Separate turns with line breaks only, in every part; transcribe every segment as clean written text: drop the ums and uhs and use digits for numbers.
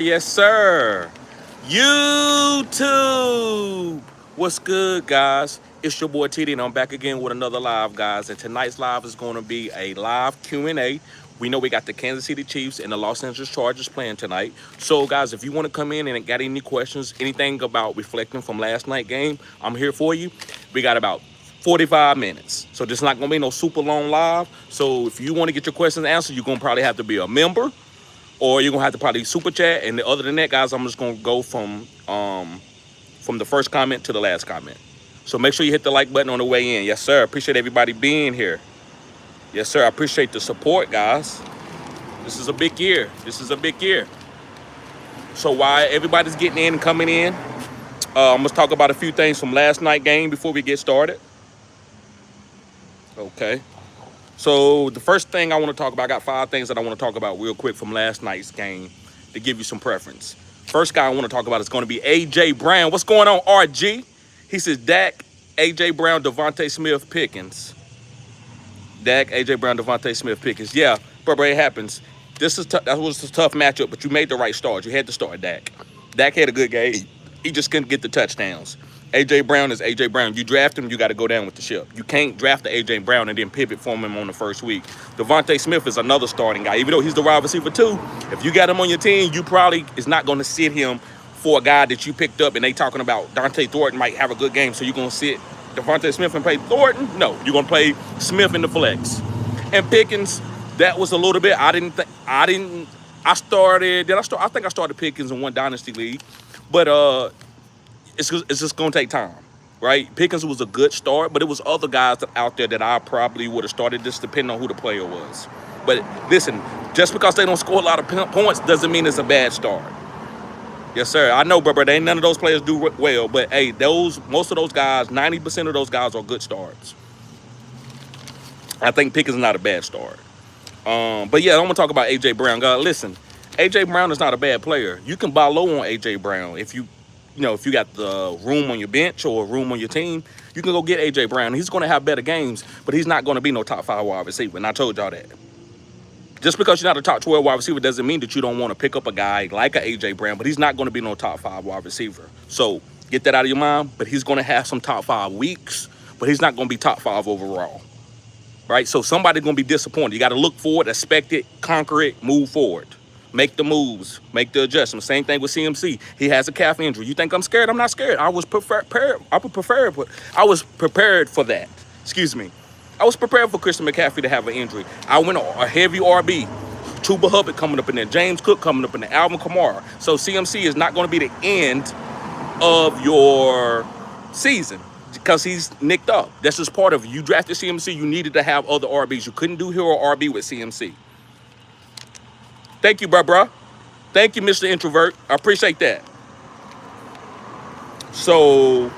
Yes, sir. YouTube. What's good, guys? It's your boy TD, and I'm back again with another live, guys. And tonight's live is going to be a live Q&A. We know we got the Kansas City Chiefs and the Los Angeles Chargers playing tonight. So, guys, if you want to come in and got any questions, anything about reflecting from last night's game, I'm here for you. We got about 45 minutes. So this is not going to be no super long live. So if you want to get your questions answered, you're going to probably have to be a member, or you're gonna have to probably super chat. And other than that, guys, I'm just gonna go from the first comment to the last comment. So make sure you hit the like button on the way in. Yes, sir. Appreciate everybody being here. Yes, sir. I appreciate the support, guys. This is a big year. This is a big year. So while everybody's getting in and coming in, I'm gonna talk about a few things from last night's game before we get started. Okay. So the first thing I want to talk about, I got 5 things that I want to talk about real quick from last night's game to give you some preference. First guy I want to talk about is going to be A.J. Brown. What's going on, RG? He says Dak, A.J. Brown, Devontae Smith, Pickens. Dak, A.J. Brown, Devontae Smith, Pickens. Yeah, bro, it happens. That was a tough matchup, but you made the right start. You had to start Dak. Dak had a good game. He just couldn't get the touchdowns. A.J. Brown is A.J. Brown. You draft him, you got to go down with the ship. You can't draft the A.J. Brown and then pivot from him on the first week. Devontae Smith is another starting guy. Even though he's the wide receiver too, if you got him on your team, you probably is not going to sit him for a guy that you picked up and they talking about Dante Thornton might have a good game, so you're going to sit Devontae Smith and play Thornton? No, you're going to play Smith in the flex. And Pickens, that was a little bit, I think I started Pickens in one dynasty league, but it's just gonna take time, right? Pickens was a good start, but it was other guys out there that I probably would have started, just depending on who the player was. But listen, just because they don't score a lot of points doesn't mean it's a bad start. Yes, sir. I know, brother. Ain't none of those players do well, but hey, most of those guys, 90% of those guys are good starts. I think Pickens is not a bad start. But yeah, I'm gonna talk about A.J. Brown. God, listen, A.J. Brown is not a bad player. You can buy low on A.J. Brown if you got the room on your bench or room on your team. You can go get A.J. Brown. He's gonna have better games, but he's not gonna be no top 5 wide receiver. And I told y'all that. Just because you're not a top 12 wide receiver doesn't mean that you don't want to pick up a guy like a A.J. Brown, but he's not gonna be no top 5 wide receiver. So get that out of your mind. But he's gonna have some top 5 weeks, but he's not gonna be top 5 overall. Right? So somebody's going to be disappointed. You got to look forward, expect it, conquer it, move forward. Make the moves, make the adjustments. Same thing with CMC. He has a calf injury. You think I'm scared? I'm not scared. I was prepared for that. Excuse me. I was prepared for Christian McCaffrey to have an injury. I went a heavy RB. Chuba Hubbard coming up in there. James Cook coming up in there. Alvin Kamara. So CMC is not going to be the end of your season, because he's nicked up. That's just part of it. You drafted CMC, you needed to have other RBs. You couldn't do hero RB with CMC. Thank you, bruh. Thank you, Mr. Introvert. I appreciate that. So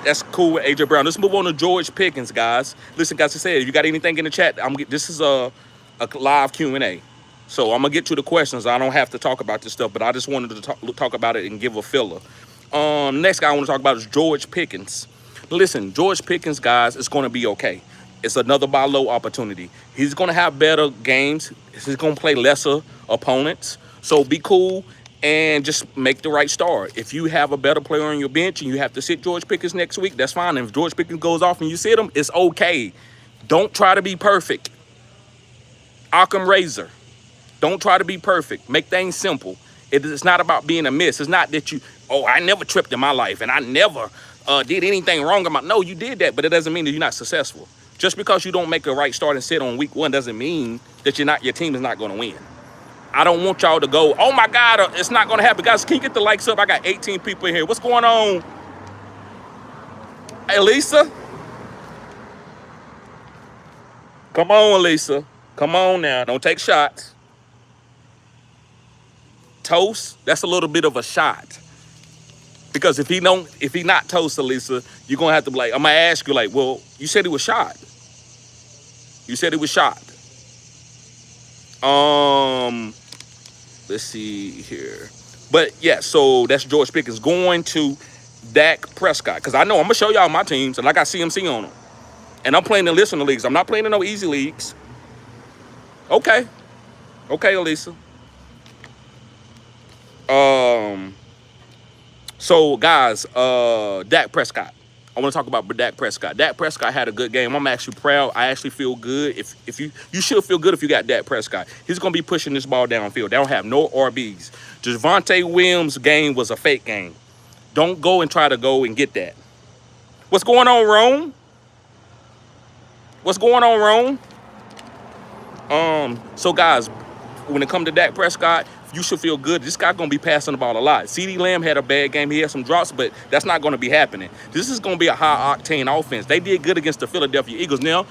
that's cool with A.J. Brown. Let's move on to George Pickens, guys. Listen, guys, I said, if you got anything in the chat, this is a live Q&A. So I'm going to get to the questions. I don't have to talk about this stuff, but I just wanted to talk about it and give a filler. Next guy I want to talk about is George Pickens. Listen, George Pickens, guys, is going to be okay. It's another buy low opportunity. He's going to have better games. He's going to play lesser opponents. So be cool and just make the right start. If you have a better player on your bench and you have to sit George Pickens next week, that's fine. And if George Pickens goes off and you sit him, it's okay. Don't try to be perfect. Occam razor. Don't try to be perfect. Make things simple. It's not about being a miss. It's not that I never tripped in my life and I never did anything wrong. No, you did that, but it doesn't mean that you're not successful. Just because you don't make a right start and sit on week 1 doesn't mean that your team is not going to win. I don't want y'all to go, oh my God, it's not going to happen. Guys, can you get the likes up? I got 18 people in here. What's going on? Hey, Lisa. Come on, Lisa. Come on now. Don't take shots. Toast, that's a little bit of a shot. Because if he not toast, Elisa, you're gonna have to be like, I'm gonna ask you, like, well, you said he was shot. You said he was shot. Let's see here. But yeah, so that's George Pickens going to Dak Prescott. Because I know I'm gonna show y'all my teams, and I got CMC on them. And I'm playing in listener leagues. I'm not playing in no easy leagues. Okay. Okay, Elisa. Um, so guys, Dak Prescott. I want to talk about Dak Prescott. Dak Prescott had a good game. I'm actually proud. I actually feel good. If you should feel good if you got Dak Prescott. He's gonna be pushing this ball downfield. They don't have no RBs. Javonte Williams' game was a fake game. Don't go and try to go and get that. What's going on, Rome? What's going on, Rome? So guys, when it comes to Dak Prescott, you should feel good. This guy gonna be passing the ball a lot. CeeDee Lamb had a bad game. He had some drops, but that's not gonna be happening. This is gonna be a high octane offense. They did good against the Philadelphia Eagles. Now,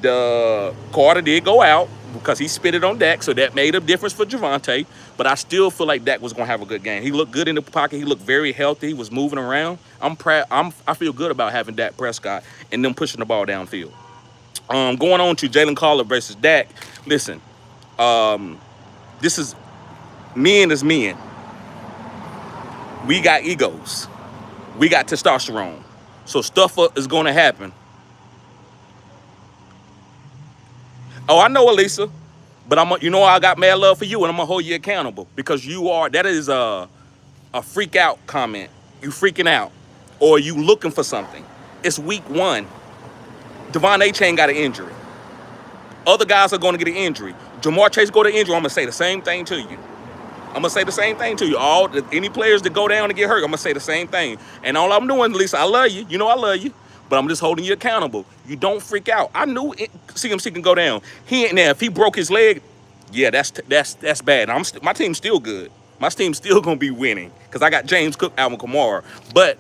the Carter did go out because he spit it on Dak, so that made a difference for Javonte. But I still feel like Dak was gonna have a good game. He looked good in the pocket. He looked very healthy. He was moving around. I'm proud. I feel good about having Dak Prescott and them pushing the ball downfield. Going on to Jalen Carter versus Dak. Listen, this is men as men. We got egos. We got testosterone. So stuff is going to happen. Oh, I know, Elisa, but I got mad love for you, and I'm gonna hold you accountable because that is a freak out comment. You freaking out, or you looking for something. It's week 1. Devon A. Chain got an injury. Other guys are going to get an injury. Jamar Chase go to injury. I'm going to say the same thing to you. Any players that go down and get hurt, I'm going to say the same thing. And all I'm doing, Lisa, I love you. You know I love you. But I'm just holding you accountable. You don't freak out. I knew CMC can go down. He ain't there. If he broke his leg, yeah, that's bad. My team's still good. My team's still going to be winning because I got James Cook, Alvin Kamara. But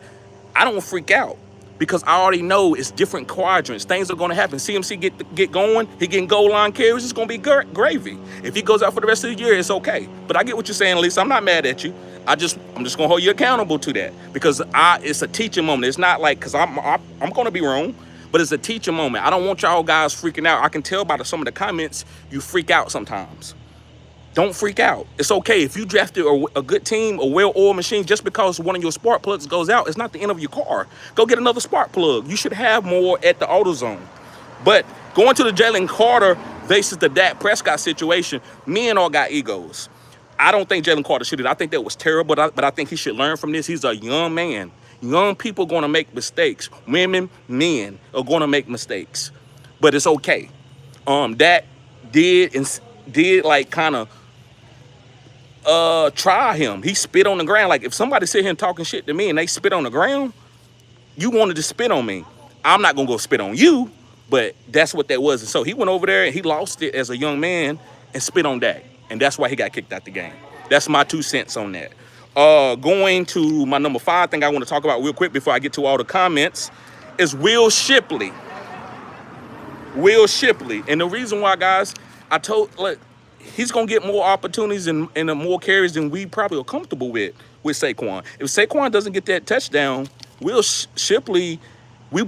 I don't freak out. Because I already know it's different quadrants. Things are going to happen. CMC get going. He getting goal line carries. It's going to be gravy. If he goes out for the rest of the year, it's okay. But I get what you're saying, Lisa. I'm not mad at you. I'm just going to hold you accountable to that because it's a teaching moment. It's not like because I'm going to be wrong, but it's a teaching moment. I don't want y'all guys freaking out. I can tell by some of the comments you freak out sometimes. Don't freak out. It's okay. If you drafted a good team, a well-oiled machine, just because one of your spark plugs goes out, it's not the end of your car. Go get another spark plug. You should have more at the AutoZone. But going to the Jalen Carter versus the Dak Prescott situation, men all got egos. I don't think Jalen Carter should. I think that was terrible, but I think he should learn from this. He's a young man. Young people are going to make mistakes. Women, men are going to make mistakes. But it's okay. Dak did like kind of try him. He spit on the ground. Like if somebody sit here and talking shit to me and they spit on the ground, you wanted to spit on me. I'm not gonna go spit on you, but that's what that was. And so he went over there and he lost it as a young man and spit on Dak. And that's why he got kicked out the game. That's my 2 cents on that. Going to my number 5 thing I want to talk about real quick before I get to all the comments is Will Shipley. Will Shipley. And the reason why, guys, he's going to get more opportunities and more carries than we probably are comfortable with Saquon. If Saquon doesn't get that touchdown, Will Shipley,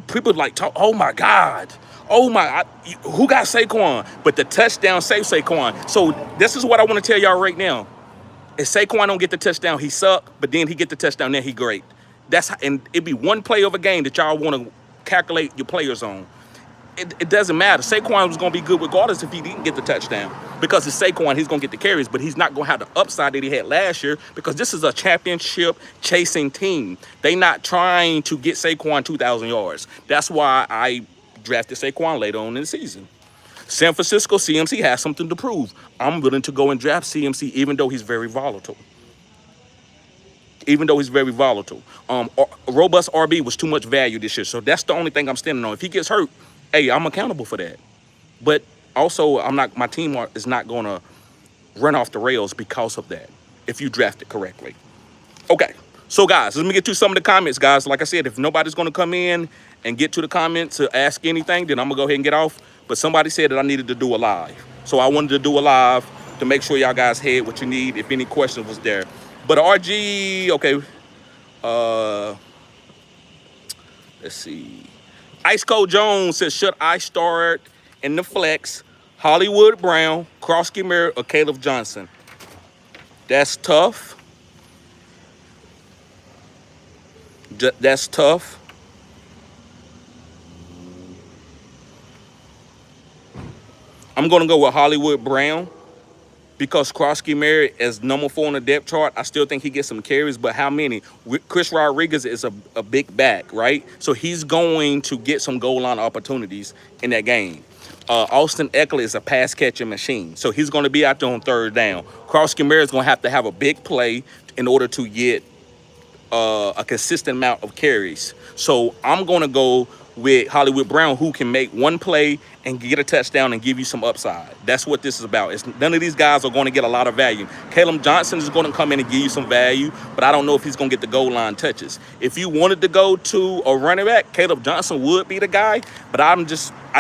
people like talk, oh my God, who got Saquon? But the touchdown saved Saquon. So this is what I want to tell y'all right now. If Saquon don't get the touchdown, he suck, but then he get the touchdown, then he great. And it'd be one play of a game that y'all want to calculate your players on. It doesn't matter. Saquon was going to be good regardless if he didn't get the touchdown. Because it's Saquon, he's going to get the carries, but he's not going to have the upside that he had last year because this is a championship chasing team. They not trying to get Saquon 2,000 yards. That's why I drafted Saquon later on in the season. San Francisco, CMC has something to prove. I'm willing to go and draft CMC even though he's very volatile. Robust RB was too much value this year, so that's the only thing I'm standing on. If he gets hurt, hey, I'm accountable for that. But also, my team is not going to run off the rails because of that, if you draft it correctly. Okay, so guys, let me get to some of the comments, guys. Like I said, if nobody's going to come in and get to the comments to ask anything, then I'm going to go ahead and get off. But somebody said that I needed to do a live. So I wanted to do a live to make sure y'all guys had what you need if any questions was there. But RG, okay. Let's see. Ice Cold Jones says, should I start in the flex Hollywood Brown, Krosky Merritt, or Caleb Johnson? That's tough. That's tough. I'm going to go with Hollywood Brown. because Krosky Merritt is number 4 on the depth chart. I still think he gets some carries, but how many? Chris Rodriguez is a big back, right? So he's going to get some goal line opportunities in that game. Austin Eckler is a pass catching machine, so he's going to be out there on third down. Krosky Merritt is going to have a big play in order to get a consistent amount of carries. So I'm going to go with Hollywood Brown, who can make one play and get a touchdown and give you some upside. That's what this is about. None of these guys are going to get a lot of value. Caleb Johnson is going to come in and give you some value, but I don't know if he's going to get the goal line touches. If you wanted to go to a running back, Caleb Johnson would be the guy, but I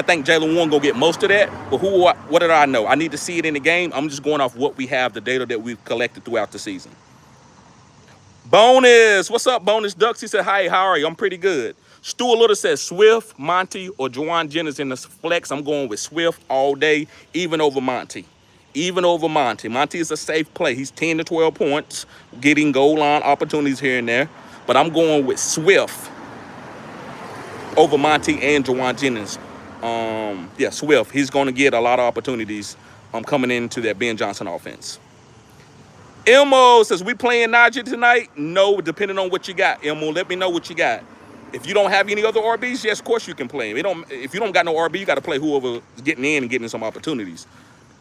think Jalen Warren going to get most of that. But what did I know? I need to see it in the game. I'm just going off what we have, the data that we've collected throughout the season. Bonus, what's up, Bonus Ducks? He said, hi, how are you? I'm pretty good. Stuart Little says Swift, Monty, or Juwan Jennings in the flex. I'm going with Swift all day, even over Monty. Even over Monty. Monty is a safe play. He's 10 to 12 points, getting goal line opportunities here and there. But I'm going with Swift over Monty and Juwan Jennings. Swift. He's going to get a lot of opportunities coming into that Ben Johnson offense. Elmo says, we playing Najee tonight? No, depending on what you got. Elmo, let me know what you got. If you don't have any other RBs, yes, of course you can play him. If you don't got no RB, you got to play whoever's getting in and getting some opportunities.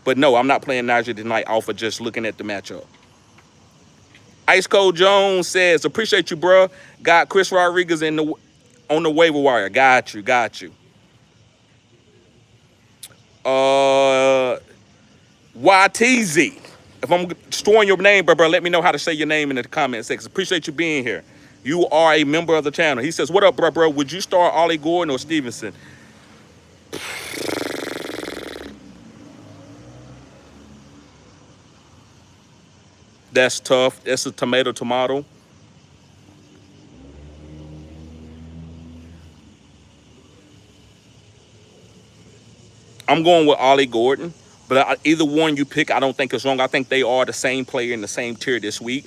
But no, I'm not playing Najee tonight off of just looking at the matchup. Ice Cold Jones says, appreciate you, bro. Got Chris Rodriguez on the waiver wire. Got you. YTZ. If I'm storing your name, bro, let me know how to say your name in the comment section. Appreciate you being here. You are a member of the channel. He says, what up, bro? Would you start Ollie Gordon or Stevenson? That's tough. That's a tomato. I'm going with Ollie Gordon. But either one you pick, I don't think is wrong. I think they are the same player in the same tier this week.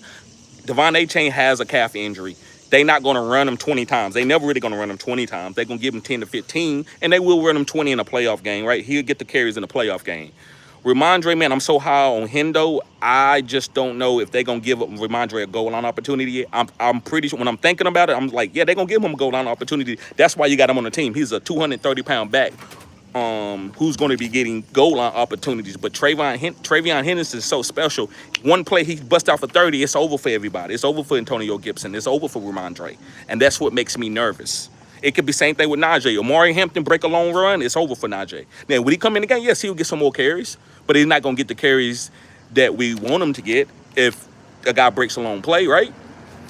Devon Achane has a calf injury. They're not going to run him 20 times. They never really going to run him 20 times. They're going to give him 10 to 15, and they will run him 20 in a playoff game, right? He'll get the carries in a playoff game. Ramondre, man, I'm so high on Hendo. I just don't know if they're going to give Ramondre a goal line opportunity. I'm pretty sure when I'm thinking about it, I'm like, yeah, they're going to give him a goal line opportunity. That's why you got him on the team. He's a 230-pound back. Who's going to be getting goal line opportunities. But Travion Henderson is so special. One play he busts out for 30, it's over for everybody. It's over for Antonio Gibson. It's over for Ramondre. And that's what makes me nervous. It could be same thing with Najee. Amari Hampton break a long run, it's over for Najee. Now, when he come in the game, yes, he'll get some more carries, but he's not going to get the carries that we want him to get if a guy breaks a long play, right?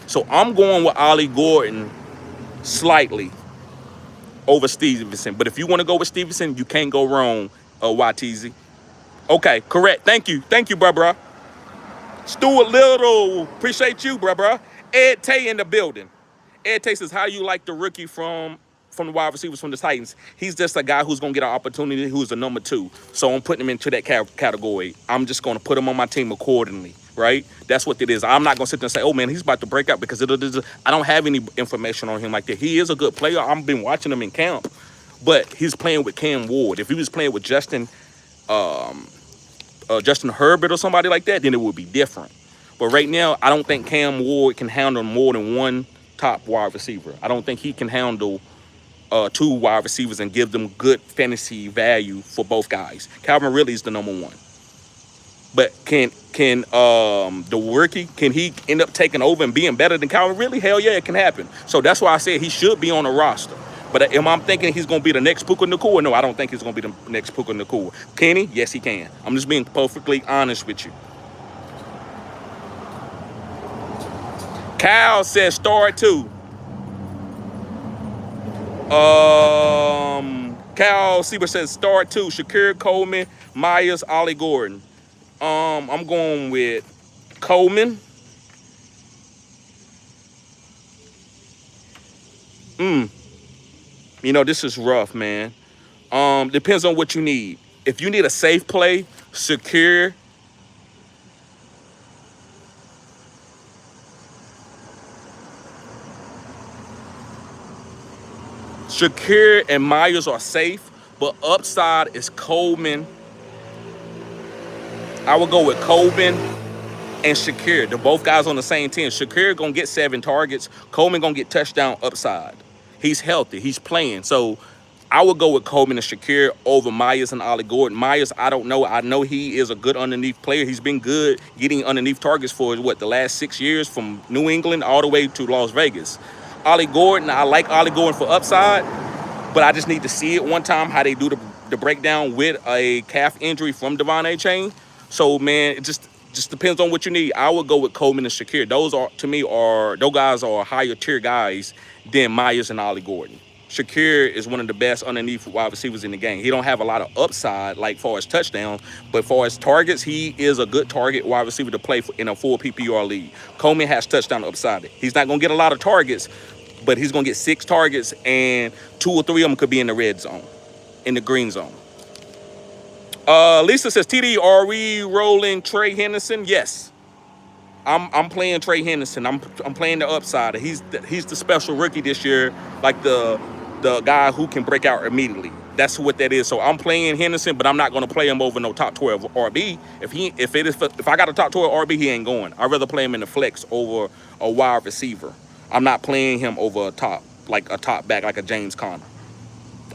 So I'm going with Ollie Gordon slightly over Stevenson. But if you want to go with Stevenson, you can't go wrong, YTZ. Okay, correct. Thank you, bruh. Stuart Little, appreciate you, bruh. Ed Tay in the building. Ed Tay says, how you like the rookie from the wide receivers from the Titans? He's just a guy who's going to get an opportunity, who's a number 2. So I'm putting him into that category. I'm just going to put him on my team accordingly, right? That's what it is. I'm not going to sit there and say, oh, man, he's about to break out, because I don't have any information on him like that. He is a good player. I've been watching him in camp, but he's playing with Cam Ward. If he was playing with Justin Herbert or somebody like that, then it would be different. But right now, I don't think Cam Ward can handle more than one top wide receiver. I don't think he can handle 2 wide receivers and give them good fantasy value for both guys. Calvin Ridley is the number 1. But can the rookie, can he end up taking over and being better than Calvin Ridley? Hell yeah, it can happen. So that's why I said he should be on the roster. But am I thinking he's going to be the next Puka Nacua? No, I don't think he's going to be the next Puka Nacua. Can he? Yes, he can. I'm just being perfectly honest with you. Kyle says start 2. Cal Sieber says start 2. Shakir Coleman, Myers, Ollie Gordon. I'm going with Coleman. You know, this is rough, man. Depends on what you need. If you need a safe play, Shakir. Shakir and Myers are safe, but upside is Coleman I would go with Coleman and Shakir. They're both guys on the same team. Shakir gonna get 7 targets. Coleman gonna get touchdown upside. He's healthy. He's playing. So I would go with Coleman and Shakir over Myers and Ollie Gordon. Myers, I don't know. I know he is a good underneath player. He's been good getting underneath targets for the last 6 years from New England all the way to Las Vegas. Ollie Gordon, I like Ollie Gordon for upside, but I just need to see it one time how they do the breakdown with a calf injury from Devon Achane. So man, it just depends on what you need. I would go with Coleman and Shakir. Those guys are higher tier guys than Myers and Ollie Gordon. Shakir is one of the best underneath wide receivers in the game. He don't have a lot of upside like far as touchdowns, but far as targets, he is a good target wide receiver to play in a full PPR league. Coleman has touchdown upside. He's not going to get a lot of targets, but he's going to get 6 targets, and 2 or 3 of them could be in the red zone, in the green zone. Lisa says, TD, are we rolling Trey Henderson? Yes. I'm playing Trey Henderson. I'm playing the upside. He's the special rookie this year, like the guy who can break out immediately. That's what that is. So I'm playing Henderson, but I'm not going to play him over no top 12 RB. If I got a top 12 RB, he ain't going. I'd rather play him in the flex over a wide receiver. I'm not playing him over a top back like a James Conner.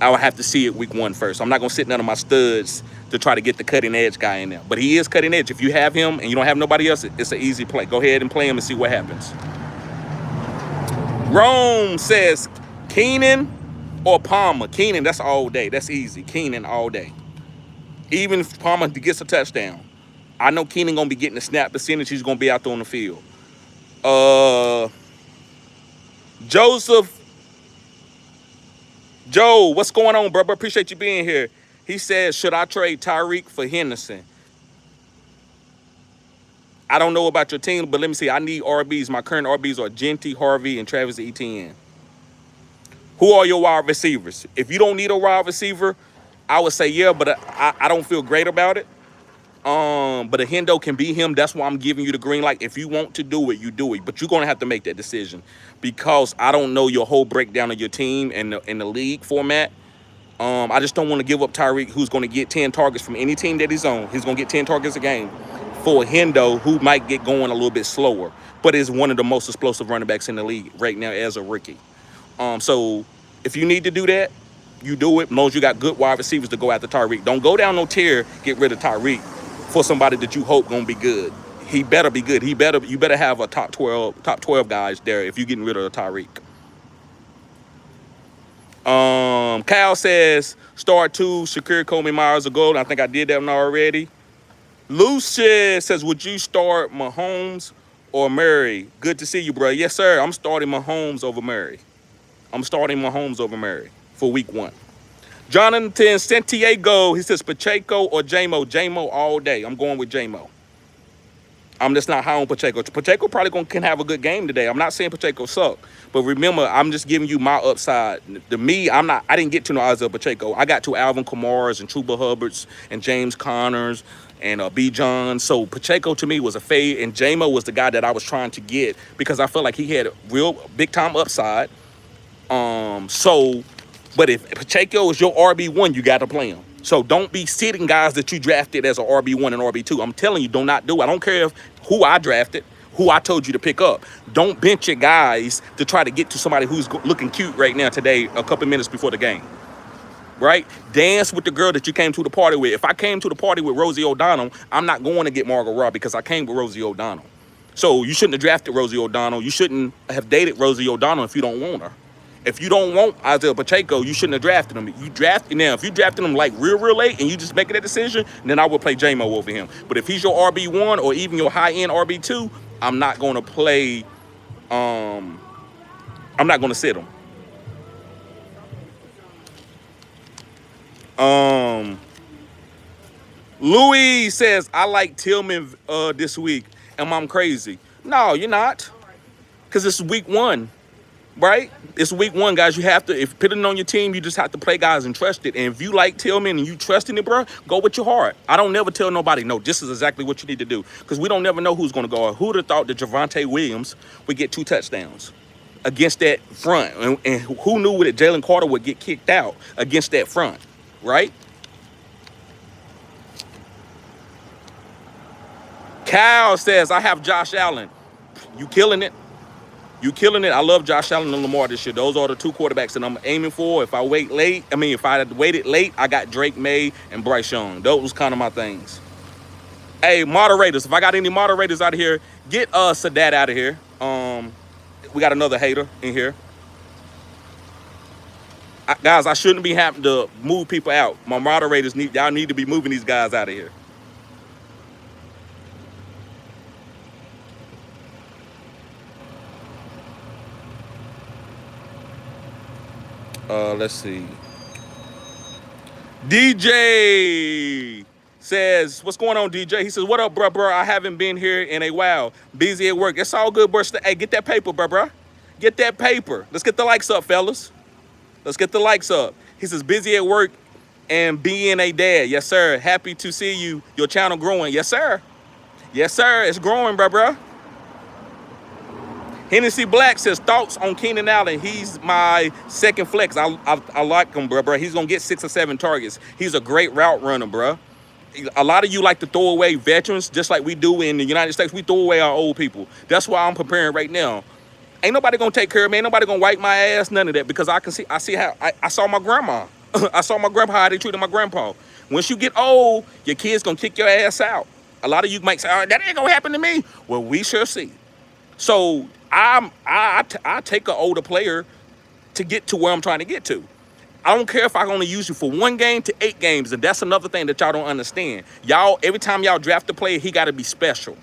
I would have to see it week 1 first. I'm not going to sit none of my studs to try to get the cutting edge guy in there. But he is cutting edge. If you have him and you don't have nobody else, it's an easy play. Go ahead and play him and see what happens. Rome says Keenan or Palmer. Keenan, that's all day. That's easy. Keenan all day. Even if Palmer gets a touchdown, I know Keenan going to be getting the snap percentage. He's going to be out there on the field. Joe, what's going on, bro? Appreciate you being here. He says, should I trade Tyreek for Henderson? I don't know about your team, but let me see. I need RBs. My current RBs are Genty, Harvey, and Travis Etienne. Who are your wide receivers? If you don't need a wide receiver, I would say yeah, but I don't feel great about it. But a Hendo can be him. That's why I'm giving you the green light. If you want to do it, you do it. But you're going to have to make that decision because I don't know your whole breakdown of your team and in the league format. I just don't want to give up Tyreek, who's going to get 10 targets from any team that he's on. He's going to get 10 targets a game for a Hendo, who might get going a little bit slower, but is one of the most explosive running backs in the league right now as a rookie. So if you need to do that, you do it. As long as you got good wide receivers to go after Tyreek. Don't go down no tier, get rid of Tyreek for somebody that you hope gonna be good. He better be good. You better have a top 12 guys there if you're getting rid of Tyreek. Kyle says start 2, Shakir, Coleman, Myers, or Gold. I think I did that one already. Lucius says, would you start Mahomes or Murray? Good to see you, bro. Yes, sir. I'm starting Mahomes over Murray. For week 1. Jonathan Santiago, he says Pacheco or J-Mo. J-Mo all day. I'm going with J-Mo. I'm just not high on Pacheco. Pacheco probably can have a good game today. I'm not saying Pacheco suck, but remember, I'm just giving you my upside. To me, I didn't get to no Isaiah Pacheco. I got to Alvin Kamara's and Chuba Hubbard's and James Conner's and B. John. So Pacheco to me was a fade, and J-Mo was the guy that I was trying to get because I felt like he had real big time upside. But if Pacheco is your RB1, you got to play him. So don't be sitting guys that you drafted as a RB1 and RB2. I'm telling you, do not do it. I don't care who I drafted, who I told you to pick up. Don't bench your guys to try to get to somebody who's looking cute right now today, a couple minutes before the game. Right? Dance with the girl that you came to the party with. If I came to the party with Rosie O'Donnell, I'm not going to get Margot Robbie because I came with Rosie O'Donnell. So you shouldn't have drafted Rosie O'Donnell. You shouldn't have dated Rosie O'Donnell if you don't want her. If you don't want Isaiah Pacheco, you shouldn't have drafted him. If you drafted him like real late and you just making that decision, then I would play J-Mo over him. But if he's your RB1 or even your high-end RB2, I'm not going to play. I'm not going to sit him. Louis says, I like Tillman this week. Am I crazy? No, you're not. Because it's week 1. Right? It's week 1, guys. You have to, if putting it on your team, you just have to play guys and trust it. And if you like Tillman and you trust in it, bro, go with your heart. I don't never tell nobody, no, this is exactly what you need to do. Because we don't never know who's going to go. Who would have thought that Javonte Williams would get 2 touchdowns against that front? And who knew that Jalen Carter would get kicked out against that front? Right? Cal says, I have Josh Allen. You killing it. You killing it. I love Josh Allen and Lamar this year. Those are the 2 quarterbacks that I'm aiming for. If I waited late, I got Drake May and Bryce Young. Those was kind of my things. Hey, moderators, if I got any moderators out of here, get Sadat out of here. We got another hater in here. Guys, I shouldn't be having to move people out. My moderators y'all need to be moving these guys out of here. Let's see. DJ says, what's going on, DJ? He says, what up, bro? I haven't been here in a while. Busy at work. It's all good, bro. Hey, get that paper, bro. Get that paper. Let's get the likes up, fellas. Let's get the likes up. He says, busy at work and being a dad. Yes, sir. Happy to see you. Your channel growing. Yes, sir. Yes, sir. It's growing, bro. Hennessy Black says, thoughts on Keenan Allen. He's my second flex. I like him, bro. He's going to get 6 or 7 targets. He's a great route runner, bro. A lot of you like to throw away veterans, just like we do in the United States. We throw away our old people. That's why I'm preparing right now. Ain't nobody going to take care of me. Ain't nobody going to wipe my ass, none of that, because I see how I saw my grandma. I saw my grandpa, how they treated my grandpa. Once you get old, your kids going to kick your ass out. A lot of you might say, oh, that ain't going to happen to me. Well, we shall see. So I take an older player to get to where I'm trying to get to. I don't care if I only use you for 1 game to 8 games, and that's another thing that y'all don't understand. Y'all, every time y'all draft a player, he got to be special.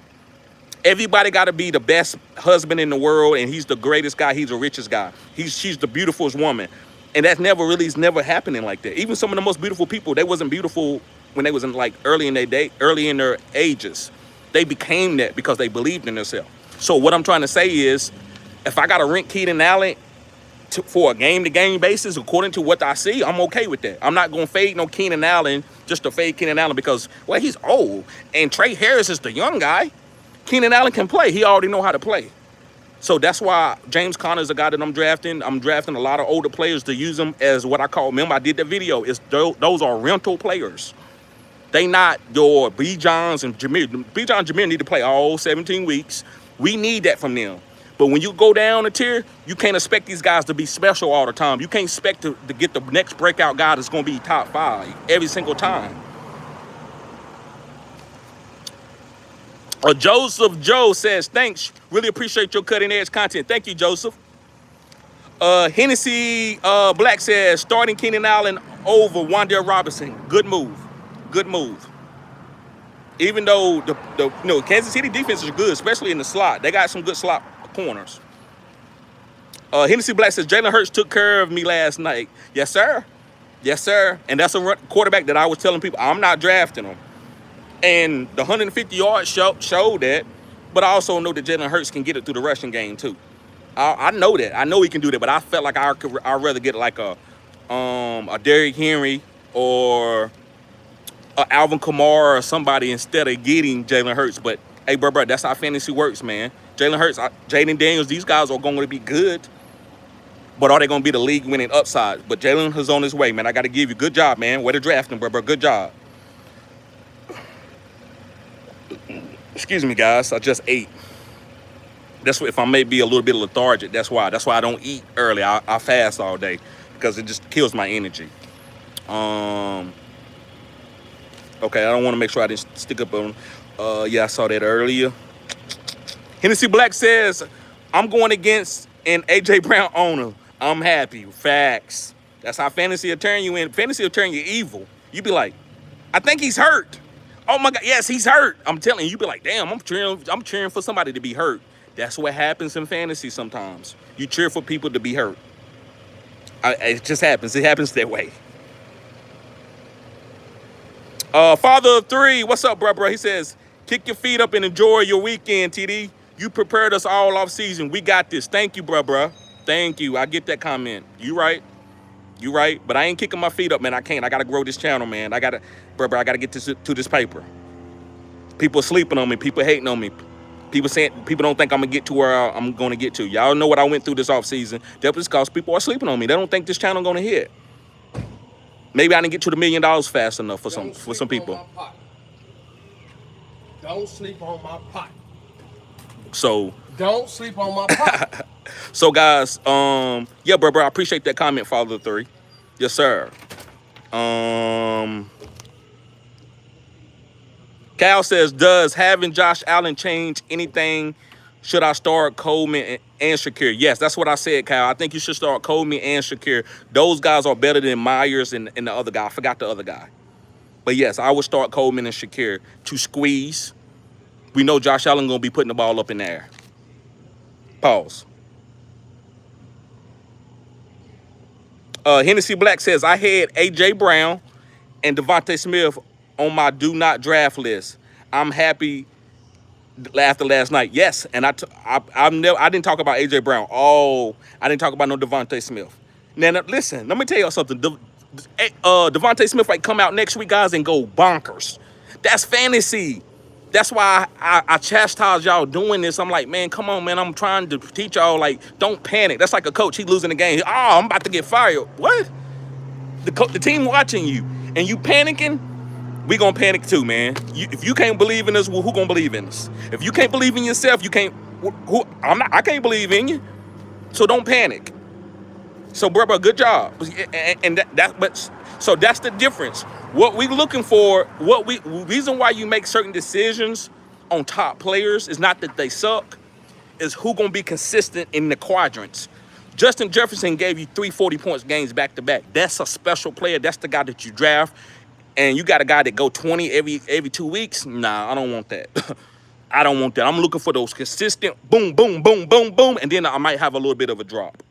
Everybody got to be the best husband in the world, and he's the greatest guy. He's the richest guy. She's the beautifulest woman, and that's it's never happening like that. Even some of the most beautiful people, they wasn't beautiful when they was in early in their ages. They became that because they believed in themselves. So what I'm trying to say is, if I got to rank Keenan Allen for a game-to-game basis, according to what I see, I'm okay with that. I'm not going to fade no Keenan Allen just to fade Keenan Allen because, well, he's old. And Trey Harris is the young guy. Keenan Allen can play. He already know how to play. So that's why James Conner is a guy that I'm drafting. I'm drafting a lot of older players to use them as what I call, remember I did that video, those are rental players. They not your B. Johns and Jameer. B. John and Jameer need to play all 17 weeks. We need that from them. But when you go down a tier, you can't expect these guys to be special all the time. You can't expect to get the next breakout guy that's going to be top 5 every single time. Joseph Joe says, thanks. Really appreciate your cutting edge content. Thank you, Joseph. Hennessy Black says, starting Keenan Allen over Wan'Dale Robinson. Good move. Good move. Even though the Kansas City defense is good, especially in the slot. They got some good slot corners. Hennessy Black says, Jalen Hurts took care of me last night. Yes, sir. Yes, sir. And that's a quarterback that I was telling people I'm not drafting him. And the 150 yards showed that. But I also know that Jalen Hurts can get it through the rushing game, too. I know that. I know he can do that. But I felt like I'd rather get like a Derrick Henry or Alvin Kamara or somebody instead of getting Jalen Hurts. But, hey, bro, that's how fantasy works, man. Jalen Hurts, Jaden Daniels, these guys are going to be good. But are they going to be the league-winning upside? But Jalen is on his way, man. I got to give you good job, man. Way to draft him, bro. Good job. Excuse me, guys. I just ate. That's what, if I may be a little bit lethargic, that's why. That's why I don't eat early. I fast all day because it just kills my energy. Okay, I don't want to make sure I didn't stick up on. Yeah, I saw that earlier. Hennessy Black says, I'm going against an A.J. Brown owner. I'm happy. Facts. That's how fantasy will turn you in. Fantasy will turn you evil. You be like, I think he's hurt. Oh my God, yes, he's hurt. I'm telling you, you be like, damn, I'm cheering for somebody to be hurt. That's what happens in fantasy sometimes. You cheer for people to be hurt. It just happens. It happens that way. Father of 3, what's up, bro? He says, kick your feet up and enjoy your weekend, TD. You prepared us all off season. We got this. Thank you, bro. Thank you. I get that comment. You right. You right. But I ain't kicking my feet up, man. I can't. I got to grow this channel, man. I got to get to this paper. People sleeping on me. People hating on me. People don't think I'm going to get to where I'm going to get to. Y'all know what I went through this off season. That's because people are sleeping on me. They don't think this channel going to hit. Maybe I didn't get to the $1 million fast enough for some people.
Don't sleep on my pot.
So
Don't sleep on my pot.
so guys, yeah, bro, I appreciate that comment, Father 3. Yes, sir. Cal says, does having Josh Allen change anything? Should I start Coleman and Shakir? Yes, that's what I said, Cal. I think you should start Coleman and Shakir. Those guys are better than Myers and the other guy. I forgot the other guy. But yes, I would start Coleman and Shakir to squeeze. We know Josh Allen going to be putting the ball up in the air. Pause. Hennessy Black says, I had A.J. Brown and Devontae Smith on my do not draft list. I'm happy after last night. Yes, and I didn't talk about A.J. Brown. Oh, I didn't talk about no Devontae Smith. Now, listen, let me tell you something. Devontae Smith might come out next week, guys, and go bonkers. That's fantasy. That's why I chastise y'all doing this. I'm like, man, come on, man. I'm trying to teach y'all, like, don't panic. That's like a coach. He's losing the game. Oh, I'm about to get fired. What? The team watching you and you panicking, we gonna panic too, man. If you can't believe in us, well, who gonna believe in us? If you can't believe in yourself, you can't. I can't believe in you. So don't panic. So, bro, good job. So that's the difference. What we looking for, reason why you make certain decisions on top players is not that they suck, is who gonna be consistent in the quadrants. Justin Jefferson gave you 340 points games back to back. That's a special player. That's the guy that you draft. And you got a guy that go 20 every 2 weeks. Nah, I don't want that. I don't want that. I'm looking for those consistent boom, boom, boom, boom, boom, and then I might have a little bit of a drop.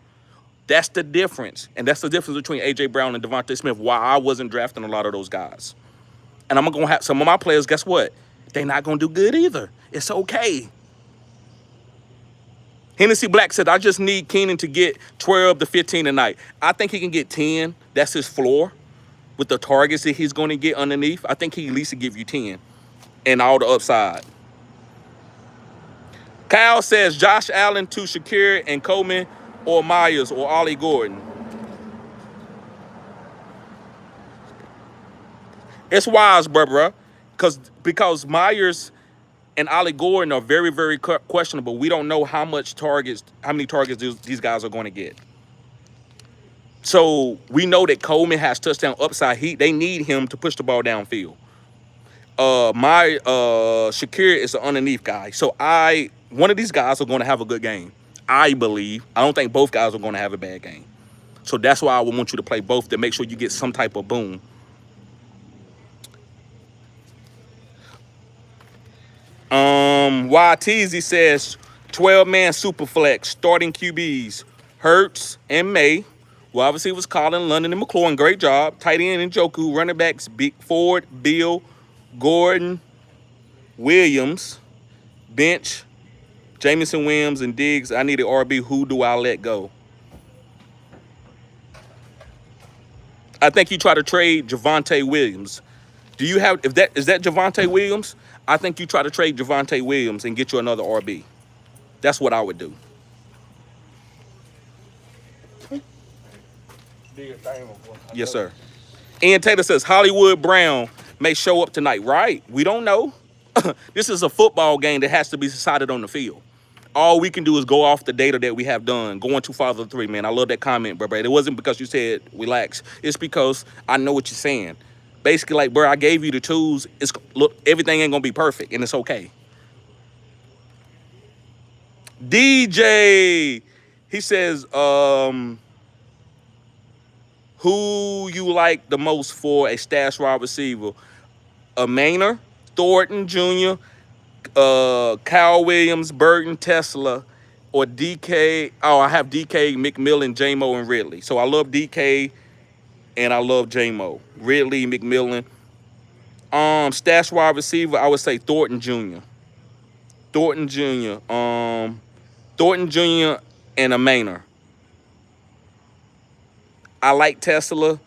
That's the difference. And that's the difference between A.J. Brown and Devontae Smith, why I wasn't drafting a lot of those guys. And I'm going to have some of my players, guess what? They're not going to do good either. It's okay. Hennessy Black said, I just need Keenan to get 12 to 15 tonight. I think he can get 10. That's his floor. With the targets that he's going to get underneath, I think he at least give you 10 and all the upside. Kyle says Josh Allen to Shakir and Coleman or Myers or Ollie Gordon. It's wise, bruh, because Myers and Ollie Gordon are very, very questionable. We don't know how many targets these guys are going to get. So we know that Coleman has touchdown upside. They need him to push the ball downfield. Shakir is an underneath guy. So one of these guys are going to have a good game. I believe. I don't think both guys are going to have a bad game. So that's why I would want you to play both to make sure you get some type of boom. YTZ says 12-man super flex starting QBs Hurts and May. Well, obviously it was Colin, London, and McLaurin. Great job. Tight end and Njoku. Running backs Ford, Bill, Gordon, Williams. Bench Jamison Williams and Diggs. I need an RB. Who do I let go? I think you try to trade Javonte Williams. Do you have is that Javonte Williams? I think you try to trade Javonte Williams and get you another RB. That's what I would do. Yes, sir. Ian Taylor says Hollywood Brown may show up tonight. Right? We don't know. This is a football game that has to be decided on the field. All we can do is go off the data that we have done. Going too far to 3, man. I love that comment, bro. It wasn't because you said relax. It's because I know what you're saying. Basically, like, bro, I gave you the tools. Look, everything ain't gonna be perfect, and it's okay. DJ, he says, who you like the most for a stash wide receiver? A Maynard, Thornton Jr., Kyle Williams, Burton, Tesla, or DK. Oh, I have DK, McMillan, J-Mo, and Ridley. So I love DK and I love J-Mo. Ridley, McMillan. Stash wide receiver, I would say Thornton Jr. Thornton Jr. Thornton Jr. and a Maynard. I like Tesla,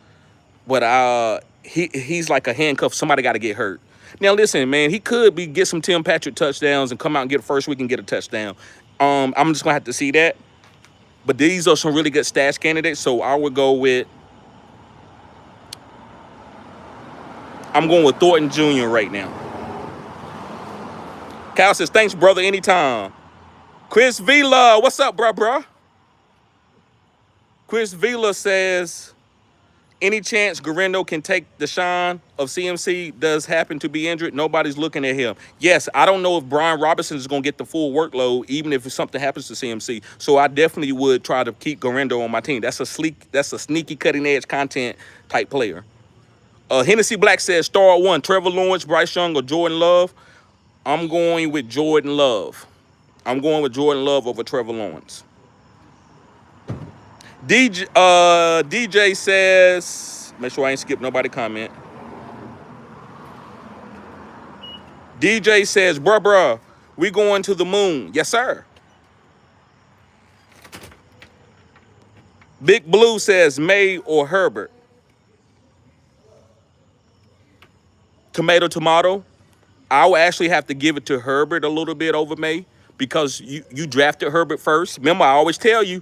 but he's like a handcuff. Somebody got to get hurt. Now, listen, man, he could get some Tim Patrick touchdowns and come out and get first week and get a touchdown. I'm just going to have to see that. But these are some really good stash candidates, so I would go with I'm going with Thornton Jr. right now. Cal says, thanks, brother, anytime. Chris Vila, what's up, bruh? Chris Vila says, any chance Garendo can take the shine of CMC does happen to be injured? Nobody's looking at him. Yes, I don't know if Brian Robinson is going to get the full workload, even if something happens to CMC. So I definitely would try to keep Garendo on my team. That's a sneaky, cutting-edge content type player. Hennessy Black says, star one, Trevor Lawrence, Bryce Young, or Jordan Love. I'm going with Jordan Love. I'm going with Jordan Love over Trevor Lawrence. DJ says, make sure I ain't skip nobody comment. DJ says, bruh, we going to the moon. Yes, sir. Big Blue says, May or Herbert. Tomato. I will actually have to give it to Herbert a little bit over May because you drafted Herbert first. Remember, I always tell you,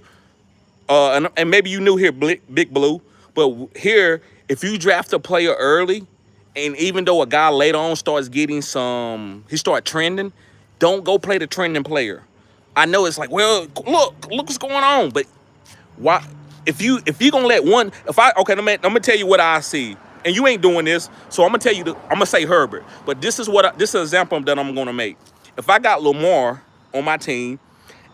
and maybe you knew here, Big Blue, but here, if you draft a player early, and even though a guy later on starts getting he start trending, don't go play the trending player. I know it's like, well, look what's going on, but why? If you gonna let one, let me tell you what I see, and you ain't doing this, so I'm gonna tell you, I'm gonna say Herbert, but this is an example that I'm gonna make. If I got Lamar on my team,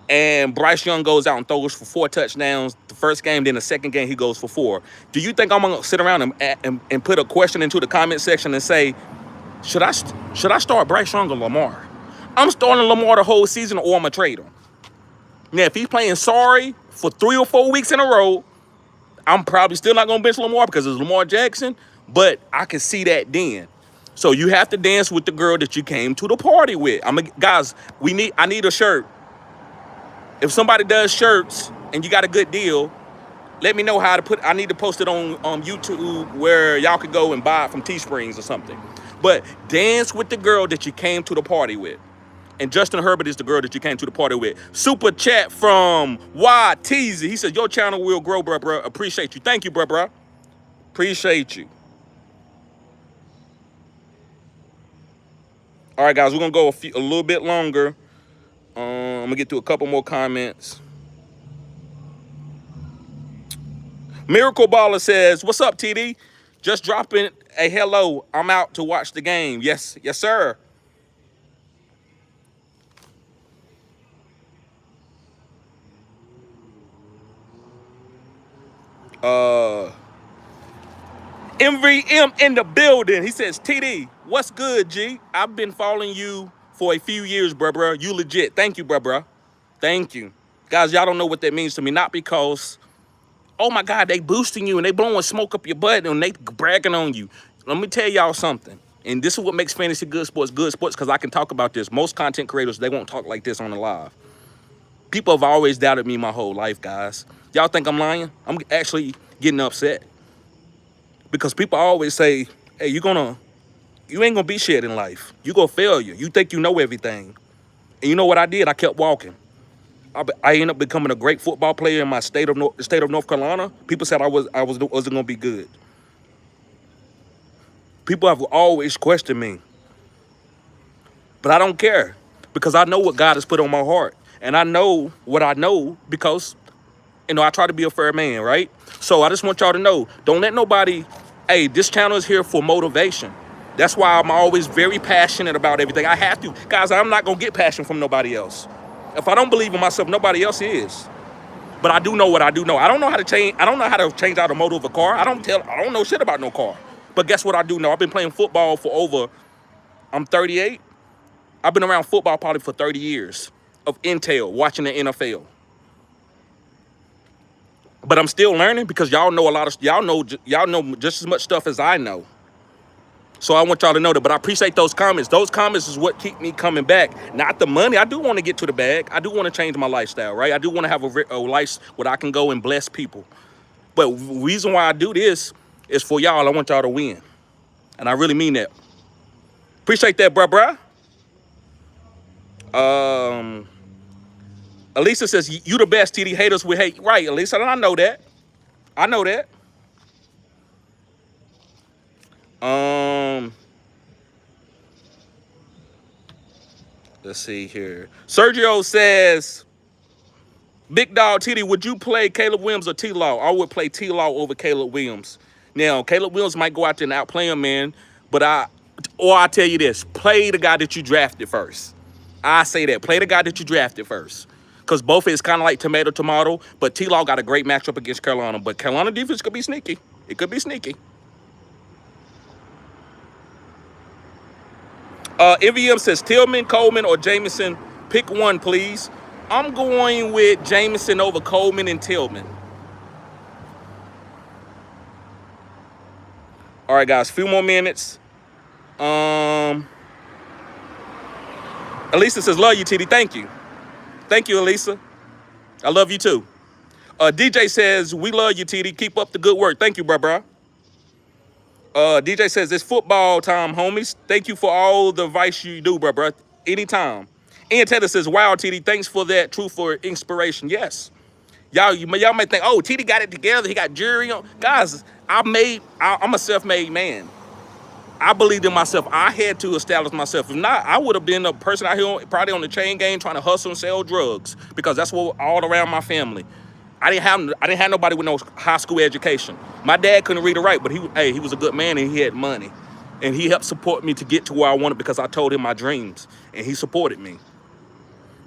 and Bryce Young goes out and throws for 4 touchdowns the first game, then the second game he goes for 4. Do you think I'm gonna sit around and put a question into the comment section and say, should I start Bryce Young or Lamar? I'm starting Lamar the whole season, or I'm gonna trade him. Now, if he's playing sorry for 3 or 4 weeks in a row, I'm probably still not gonna bench Lamar because it's Lamar Jackson, but I can see that then. So you have to dance with the girl that you came to the party with. Guys, I need a shirt. If somebody does shirts and you got a good deal, let me know how to I need to post it on YouTube where y'all could go and buy it from Teesprings or something. But dance with the girl that you came to the party with. And Justin Herbert is the girl that you came to the party with. Super chat from YTZ. He says, your channel will grow, bruh. Appreciate you. Thank you, bruh. Appreciate you. All right, guys, we're going to go a little bit longer. I'm going to get through a couple more comments. Miracle Baller says, what's up, TD? Just dropping a hello. I'm out to watch the game. Yes, sir. MVM in the building. He says, TD, what's good, G? I've been following you for a few years, bruh. You legit. Thank you, bruh. Thank you. Guys, y'all don't know what that means to me. Not because, oh my God, they boosting you and they blowing smoke up your butt and they bragging on you. Let me tell y'all something. And this is what makes fantasy good sports because I can talk about this. Most content creators, they won't talk like this on the live. People have always doubted me my whole life, guys. Y'all think I'm lying? I'm actually getting upset. Because people always say, hey, you ain't gonna be shit in life. You gonna fail you. You think you know everything. And you know what I did? I kept walking. I ended up becoming a great football player in my state of North Carolina. People said I wasn't gonna be good. People have always questioned me. But I don't care because I know what God has put on my heart. And I know what I know because, I try to be a fair man, right? So I just want y'all to know, don't let nobody, hey, this channel is here for motivation. That's why I'm always very passionate about everything. I have to. Guys, I'm not going to get passion from nobody else. If I don't believe in myself, nobody else is. But I do know what I do know. I don't know how to change out a motor of a car. I don't know shit about no car. But guess what I do know? I've been playing football I'm 38. I've been around football probably for 30 years of intel, watching the NFL. But I'm still learning because y'all know y'all know just as much stuff as I know. So I want y'all to know that. But I appreciate those comments. Those comments is what keep me coming back. Not the money. I do want to get to the bag. I do want to change my lifestyle, right? I do want to have a life where I can go and bless people. But the reason why I do this is for y'all. I want y'all to win. And I really mean that. Appreciate that, bruh. Elisa says, you the best, TD. Haters will hate. Right, Elisa, and I know that. Let's see here. Sergio says, Big Dog TD, would you play Caleb Williams or T-Law? I would play T-Law over Caleb Williams. Now, Caleb Williams might go out there and outplay him, man. But I tell you this, play the guy that you drafted first. I say that. Play the guy that you drafted first. Because both is kind of like tomato. But T-Law got a great matchup against Carolina. But Carolina defense could be sneaky. It could be sneaky. MVM says, Tillman, Coleman, or Jameson. Pick one, please. I'm going with Jameson over Coleman and Tillman. All right, guys, a few more minutes. Elisa says, love you, TD. Thank you. Thank you, Elisa. I love you, too. DJ says, we love you, TD. Keep up the good work. Thank you, bro. DJ says, it's football time, homies. Thank you for all the advice you do, bro. Anytime. Ian Taylor says, wow, TD, thanks for that truth for inspiration. Yes. Y'all may think, oh, TD got it together. He got jury on. Guys, I'm a self-made man. I believed in myself. I had to establish myself. If not, I would have been a person out here probably on the chain gang trying to hustle and sell drugs because that's what all around my family. I didn't have nobody with no high school education. My dad couldn't read or write, but he was a good man and he had money. And he helped support me to get to where I wanted because I told him my dreams and he supported me.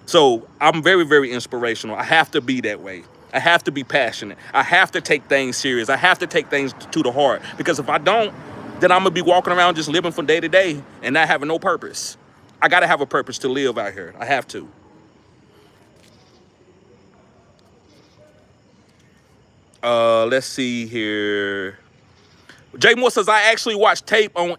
So I'm very, very inspirational. I have to be that way. I have to be passionate. I have to take things serious. I have to take things to the heart because if I don't, then I'm going to be walking around just living from day to day and not having no purpose. I got to have a purpose to live out here. I have to. Let's see here. Jay Moore says, I actually watched tape on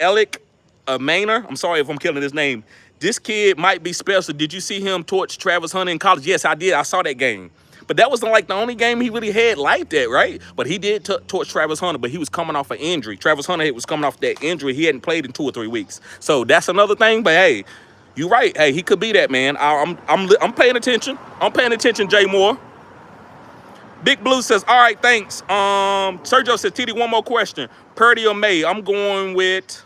Alec Maynor. I'm sorry if I'm killing his name. This kid might be special. Did you see him torch Travis Hunter in college? Yes, I did. I saw that game. But that wasn't like the only game he really had like that, right? But he did torch Travis Hunter, but he was coming off an injury. Travis Hunter was coming off that injury. He hadn't played in 2 or 3 weeks. So that's another thing. But hey, you're right. Hey, he could be that, man. I'm paying attention. I'm paying attention, Jay Moore. Big Blue says, all right, thanks. Sergio says, TD, one more question. Purdy or May? I'm going with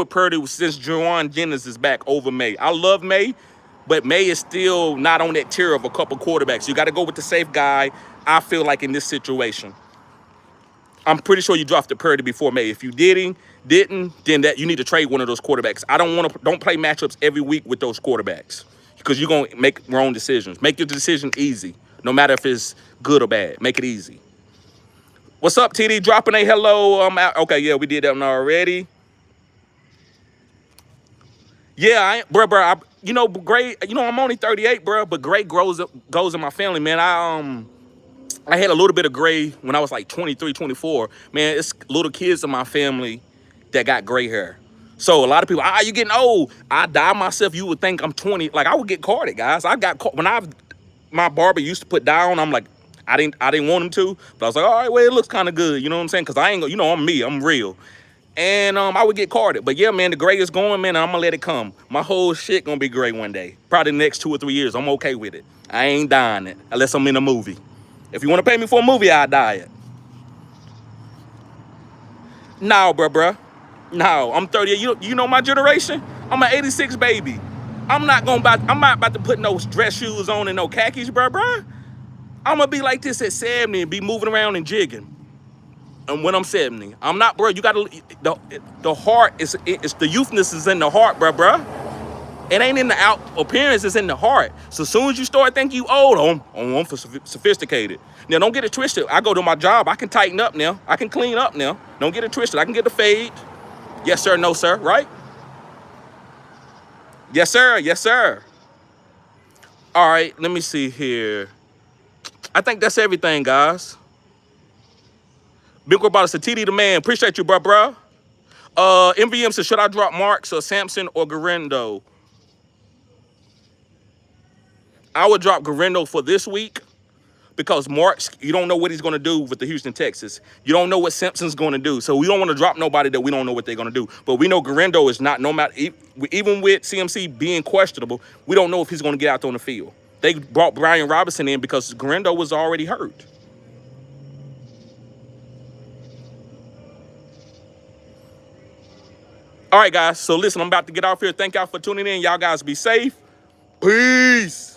Purdy since Juwan Jennings is back over May. I love May, but May is still not on that tier of a couple quarterbacks. You got to go with the safe guy, I feel like, in this situation. I'm pretty sure you drafted Purdy before May. If you didn't, then that you need to trade one of those quarterbacks. Don't play matchups every week with those quarterbacks because you're going to make wrong decisions. Make your decision easy, no matter if it's good or bad. Make it easy. What's up, TD? Dropping a hello. Okay, yeah, we did that one already. Yeah, Gray, I'm only 38, bro, but Gray goes in my family, man. I had a little bit of gray when I was like 23, 24. Man, it's little kids in my family that got gray hair. So a lot of people, you getting old. I dye myself, you would think I'm 20. Like, I would get carded, guys. I got caught. My barber used to put dye on, I'm like, I didn't want him to, but I was like, all right, well, it looks kind of good. You know what I'm saying? Because I'm me, I'm real. And I would get carded. But yeah, man, the gray is going, man, and I'm going to let it come. My whole shit going to be gray one day. Probably the next 2 or 3 years. I'm okay with it. I ain't dying it unless I'm in a movie. If you want to pay me for a movie, I'll dye it. No, bruh. No, I'm 38. You know my generation? I'm an 86 baby. I'm not about to put no dress shoes on and no khakis, bruh. I'm going to be like this at 70 and be moving around and jigging. And when I'm 70, I'm not, bro. You gotta the heart it's the youthness is in the heart, bruh. It ain't in the out appearance, it's in the heart. So as soon as you start thinking you old, I'm for sophisticated. Now don't get it twisted. I go to my job, I can tighten up now. I can clean up now. Don't get it twisted. I can get the fade. Yes, sir, no, sir, right? Yes, sir, yes, sir. All right, let me see here. I think that's everything, guys. Big Roboto said, TD the man. Appreciate you, bro. MVM said, should I drop Marks or Sampson or Garendo? I would drop Garendo for this week because Marks, you don't know what he's going to do with the Houston Texans. You don't know what Sampson's going to do. So we don't want to drop nobody that we don't know what they're going to do. But we know Garendo is not, no matter, even with CMC being questionable, we don't know if he's going to get out on the field. They brought Brian Robinson in because Garendo was already hurt. All right, guys. So listen, I'm about to get off here. Thank y'all for tuning in. Y'all guys be safe. Peace.